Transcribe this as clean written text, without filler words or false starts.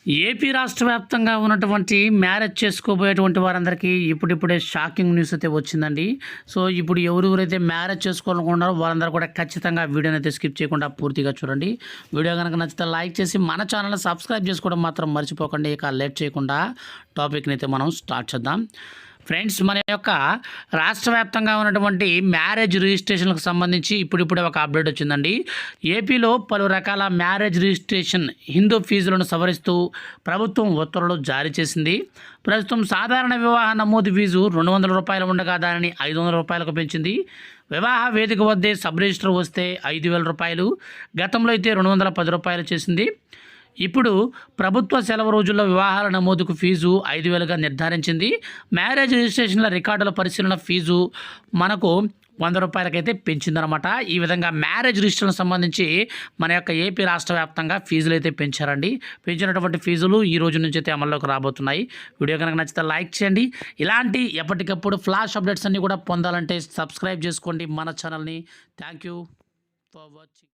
AP రాష్ట్ర వ్యాప్తంగా ఉన్నటువంటి మ్యారేజ్ చేసుకోబోయేటువంటి వారందరికీ ఇప్పుడిప్పుడే షాకింగ్ న్యూస్ అయితే వచ్చిందండి. సో ఇప్పుడు ఎవరెవరైతే మ్యారేజ్ చేసుకోవాలనుకుంటున్నారో వారందరూ కూడా ఖచ్చితంగా వీడియోని అయితే స్కిప్ చేయకుండా పూర్తిగా చూడండి. వీడియో కనుక నచ్చితే లైక్ చేసి మన ఛానల్ని సబ్స్క్రైబ్ చేసుకోవడం మాత్రం మర్చిపోకండి. ఇక లేట్ చేయకుండా టాపిక్ని అయితే మనం స్టార్ట్ చేద్దాం. ఫ్రెండ్స్, మన యొక్క రాష్ట్ర వ్యాప్తంగా ఉన్నటువంటి మ్యారేజ్ రిజిస్ట్రేషన్లకు సంబంధించి ఇప్పుడిప్పుడే ఒక అప్డేట్ వచ్చిందండి. ఏపీలో పలు రకాల మ్యారేజ్ రిజిస్ట్రేషన్ హిందూ ఫీజులను సవరిస్తూ ప్రభుత్వం ఉత్తర్వులు జారీ చేసింది. ప్రస్తుతం సాధారణ వివాహ నమోదు ఫీజు ₹200 ఉండగా దానిని ₹500 పెంచింది. వివాహ వేదిక వద్దే సబ్ రిజిస్టర్ వస్తే ₹5,000, గతంలో అయితే ₹210 చేసింది. ఇప్పుడు ప్రభుత్వ సెలవు రోజుల్లో వివాహాల నమోదుకు ఫీజు 5,000గా నిర్ధారించింది. మ్యారేజ్ రిజిస్ట్రేషన్ల రికార్డుల పరిశీలన ఫీజు మనకు ₹100 పెంచిందనమాట. ఈ విధంగా మ్యారేజ్ రిజిస్ట్రేషన్ సంబంధించి మన యొక్క ఏపీ రాష్ట్ర వ్యాప్తంగా ఫీజులు అయితే పెంచారండి. పెంచినటువంటి ఫీజులు ఈ రోజు నుంచి అయితే అమల్లోకి రాబోతున్నాయి. వీడియో కనుక నచ్చితే లైక్ చేయండి. ఇలాంటి ఎప్పటికప్పుడు ఫ్లాష్ అప్డేట్స్ అన్నీ కూడా పొందాలంటే సబ్స్క్రైబ్ చేసుకోండి మన ఛానల్ని. Thank you for watching.